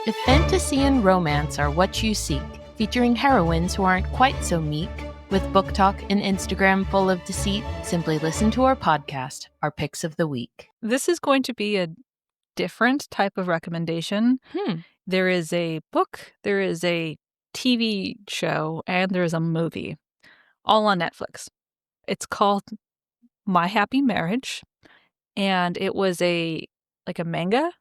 If fantasy and romance are what you seek, featuring heroines who aren't quite so meek, with book talk and Instagram full of deceit, simply listen to our podcast, Our Picks of the Week. This is going to be a different type of recommendation. There is a book, there is a TV show, and there is a movie, all on Netflix. It's called My Happy Marriage, and it was a manga.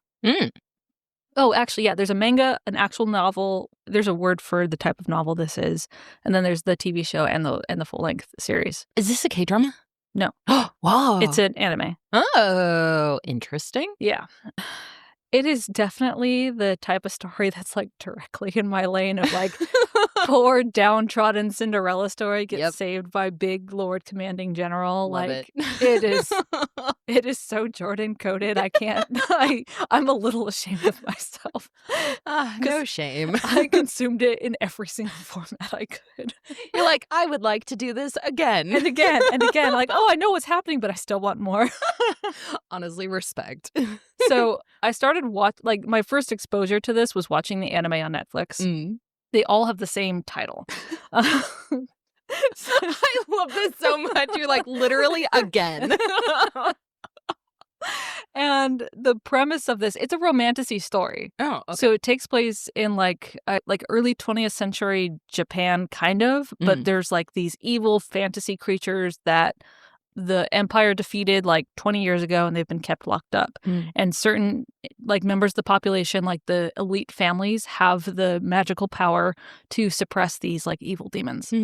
Oh, actually, yeah, there's a manga, an actual novel. There's a word for the type of novel this is, and then there's the TV show and the full-length series. Is this a K-drama? No. Wow. It's an anime. Oh, interesting. Yeah. It is definitely the type of story that's like directly in my lane of like poor downtrodden Cinderella story gets saved by big Lord Commanding General. Love like it is so Jordan coded. I can't. I'm a little ashamed of myself. No shame. I consumed it in every single format I could. You're like, I would like to do this again and again and again. Like, oh, I know what's happening, but I still want more. Honestly, respect. So I started my first exposure to this was watching the anime on Netflix. They all have the same title. I love this so much. You're like, literally again. And the premise of this, it's a romantasy story. Oh, okay. So it takes place in like early 20th century Japan, kind of. But there's like these evil fantasy creatures that the empire defeated like 20 years ago, and they've been kept locked up. And certain like members of the population, like the elite families, have the magical power to suppress these like evil demons.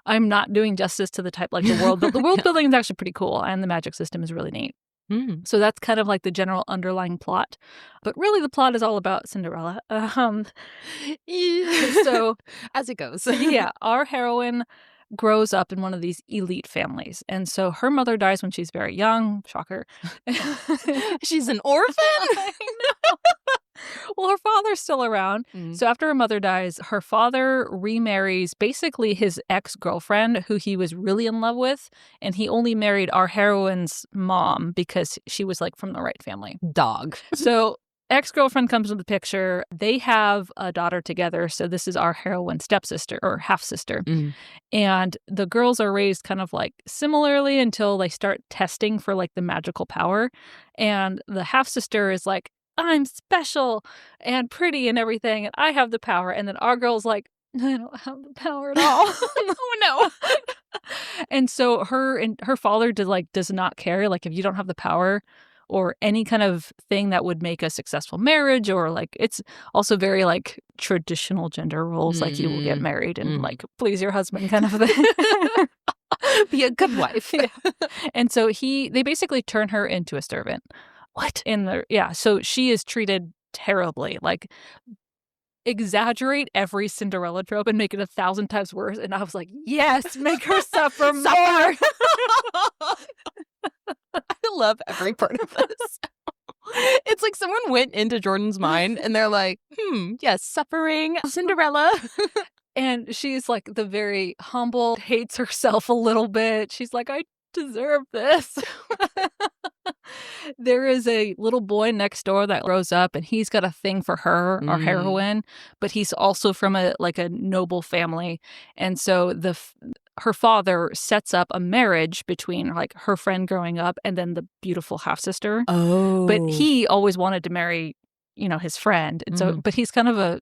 I'm not doing justice to the type, like the world, but the world building is actually pretty cool, and the magic system is really neat. So that's kind of like the general underlying plot. But really the plot is all about Cinderella. So as it goes. Yeah, our heroine grows up in one of these elite families. And so her mother dies when she's very young. Shocker. She's an orphan? I know. Well, her father's still around. So after her mother dies, her father remarries basically his ex-girlfriend, who he was really in love with. And he only married our heroine's mom because she was like from the right family. Dog. So ex-girlfriend comes into the picture. They have a daughter together. So this is our heroine's stepsister or half-sister. And the girls are raised kind of like similarly until they start testing for like the magical power. And the half-sister is like, I'm special and pretty and everything, and I have the power. And then our girl's like, I don't have the power at all. Oh, no. And so her father does not care. Like, if you don't have the power or any kind of thing that would make a successful marriage, or like, it's also very like traditional gender roles, like you will get married and like please your husband kind of thing. Be a good wife. Yeah. And so they basically turn her into a servant. What? So she is treated terribly. Like, exaggerate every Cinderella trope and make it 1,000 times worse. And I was like, yes, make her suffer more. I love every part of this. It's like someone went into Jordan's mind and they're like, yes, suffering Cinderella. And she's like the very humble, hates herself a little bit. She's like, I deserve this. There is a little boy next door that grows up, and he's got a thing for her, our heroine, but he's also from a noble family. And so her father sets up a marriage between like her friend growing up and then the beautiful half-sister. Oh. But he always wanted to marry, his friend. And so, but he's kind of a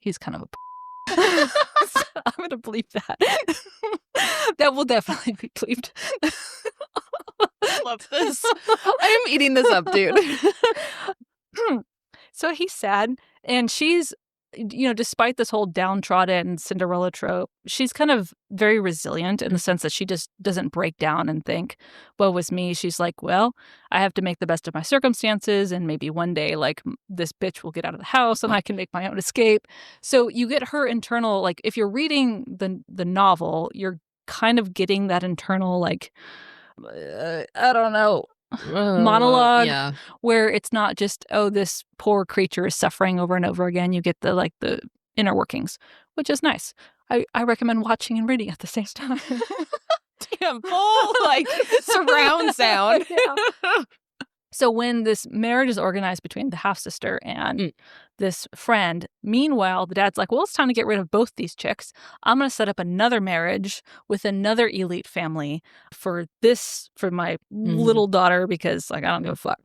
so I'm going to bleep that. That will definitely be bleeped. I love this. I am eating this up, dude. So he's sad, and she's, despite this whole downtrodden Cinderella trope, she's kind of very resilient in the sense that she just doesn't break down and think, woe was me. She's like, well, I have to make the best of my circumstances, and maybe one day, like, this bitch will get out of the house and I can make my own escape. So you get her internal, like, if you're reading the novel, you're kind of getting that internal, like, I don't know, monologue where it's not just, oh, this poor creature is suffering over and over again. You get the inner workings, which is nice. I recommend watching and reading at the same time. Damn, full surround sound. Yeah. So when this marriage is organized between the half-sister and this friend. Meanwhile, the dad's like, well, it's time to get rid of both these chicks. I'm going to set up another marriage with another elite family for my little daughter, because like, I don't give a fuck.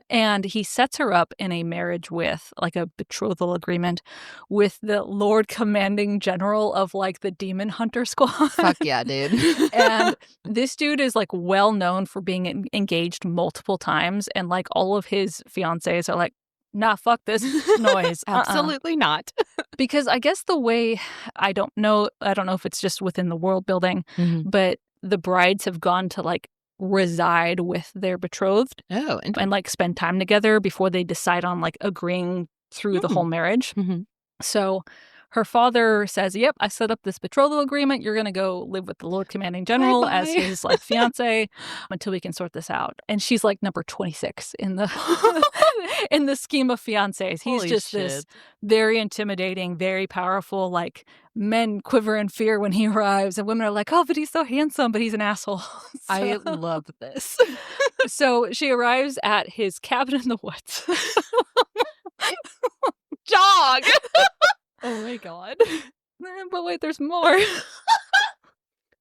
And he sets her up in a marriage with like a betrothal agreement with the Lord Commanding General of like the Demon Hunter Squad. Fuck yeah, dude. And this dude is like well known for being engaged multiple times, and like all of his fiancés are like, nah, fuck this noise. Absolutely not. Because I guess the way, I don't know if it's just within the world building, but the brides have gone to like reside with their betrothed and like spend time together before they decide on like agreeing through the whole marriage. So her father says, yep, I set up this betrothal agreement. You're going to go live with the Lord Commanding General as his like fiance until we can sort this out. And she's like number 26 in the in the scheme of fiancés. He's just this very intimidating, very powerful, like men quiver in fear when he arrives. And women are like, oh, but he's so handsome, but he's an asshole. I love this. So she arrives at his cabin in the woods. Jog! Oh my god. But wait, there's more.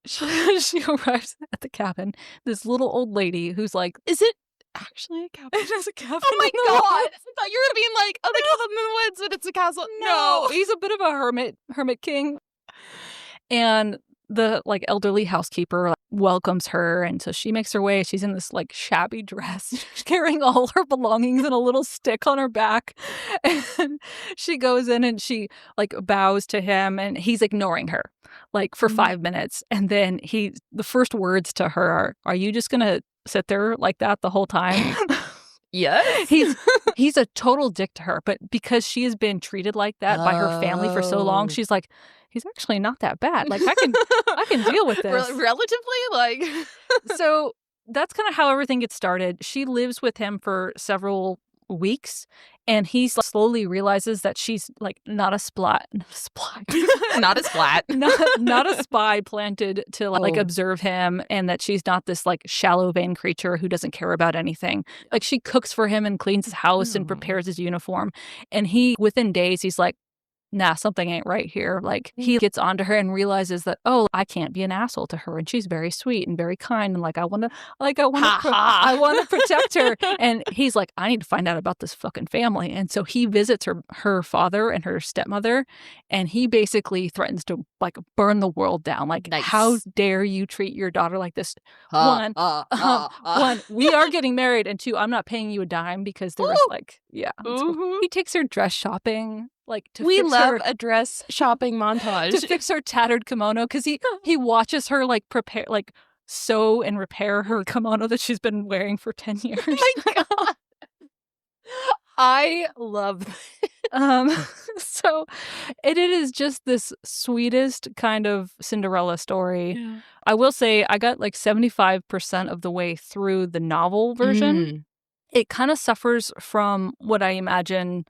She arrives at the cabin. This little old lady who's like, is it actually a cabin? It is a cabin. Oh my god. I thought you were being like, oh, the cabin in the woods, but it's a castle. No, he's a bit of a hermit king. And the like elderly housekeeper like, welcomes her, and so she makes her way. She's in this like shabby dress. She's carrying all her belongings and a little stick on her back. And she goes in and she like bows to him, and he's ignoring her like for 5 minutes. And then the first words to her are you just gonna sit there like that the whole time? Yes. He's a total dick to her, but because she has been treated like that by her family for so long, she's like, he's actually not that bad. Like I can deal with this. Relatively, like. So that's kind of how everything gets started. She lives with him for several weeks, and he slowly realizes that she's like not a splat, not a splat, not a spy planted to like observe him, and that she's not this like shallow, vain creature who doesn't care about anything. Like she cooks for him and cleans his house and prepares his uniform, and within days he's like, nah, something ain't right here. Like he gets onto her and realizes that, oh, I can't be an asshole to her, and she's very sweet and very kind, and like I want to protect her. And he's like, I need to find out about this fucking family. And so he visits her father and her stepmother, and he basically threatens to like burn the world down. Like, nice. How dare you treat your daughter like this? One, we are getting married, and two, I'm not paying you a dime, because there was like, yeah. He takes her dress shopping. Like we love a dress shopping montage to fix her tattered kimono, because he watches her like prepare, like sew and repair her kimono that she's been wearing for 10 years. Oh my god, I love this. So it is just this sweetest kind of Cinderella story. Yeah. I will say I got like 75% of the way through the novel version. It kind of suffers from what I imagine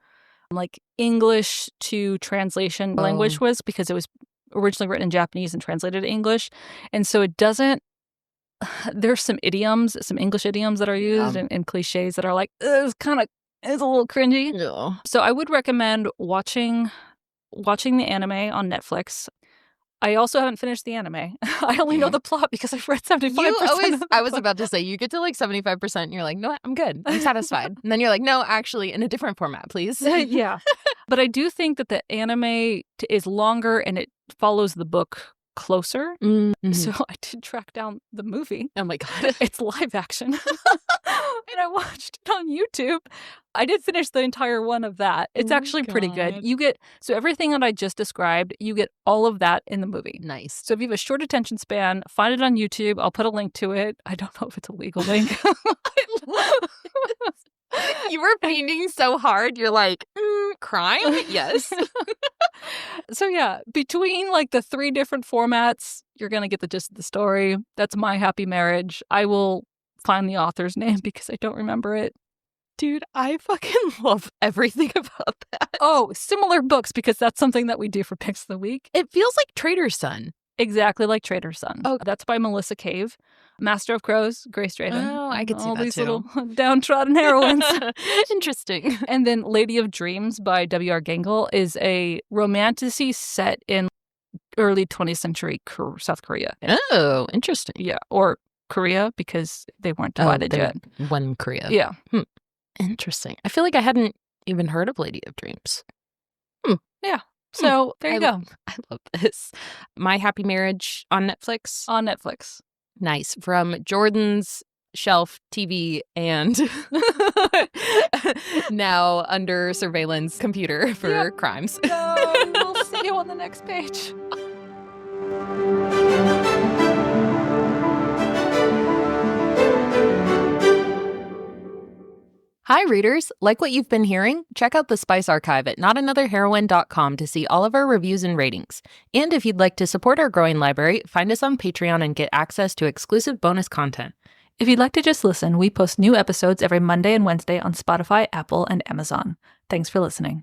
like English to translation language was, because it was originally written in Japanese and translated to English. And so it doesn't, there's some English idioms that are used and cliches that are like, it's a little cringy. Yeah. So I would recommend watching the anime on Netflix. I also haven't finished the anime. I only know the plot because I've read 75%. I was about to say, you get to like 75% and you're like, no, I'm good. I'm satisfied. And then you're like, no, actually, in a different format, please. Yeah. But I do think that the anime is longer and it follows the book closer. Mm-hmm. So I did track down the movie. Oh my God. It's live action. And I watched it on YouTube. I did finish the entire one of that. It's actually pretty good. So everything that I just described, you get all of that in the movie. Nice. So if you have a short attention span, find it on YouTube. I'll put a link to it. I don't know if it's a legal link. You were painting so hard. You're like, crime? Yes. So yeah, between like the 3 different formats, you're going to get the gist of the story. That's My Happy Marriage. I will find the author's name because I don't remember it. Dude, I fucking love everything about that. Oh, similar books, because that's something that we do for Picks of the Week. It feels like Traitor's Son. Exactly like Traitor's Son. Oh. That's by Melissa Cave. Master of Crows, Grace Draven. Oh, I could see all that these too. little downtrodden heroines. Interesting. And then Lady of Dreams by W.R. Gingell is a romantasy set in early 20th century South Korea. Oh, interesting. Yeah, or Korea, because they weren't divided yet. One Korea. Yeah. Interesting. I feel like I hadn't even heard of Lady of Dreams. Yeah. So there you go. I love this. My Happy Marriage on Netflix. On Netflix. Nice. From Jordan's shelf TV and now under surveillance computer for crimes. We'll see you on the next page. Hi, readers. Like what you've been hearing? Check out the Spice Archive at notanotherheroine.com to see all of our reviews and ratings. And if you'd like to support our growing library, find us on Patreon and get access to exclusive bonus content. If you'd like to just listen, we post new episodes every Monday and Wednesday on Spotify, Apple, and Amazon. Thanks for listening.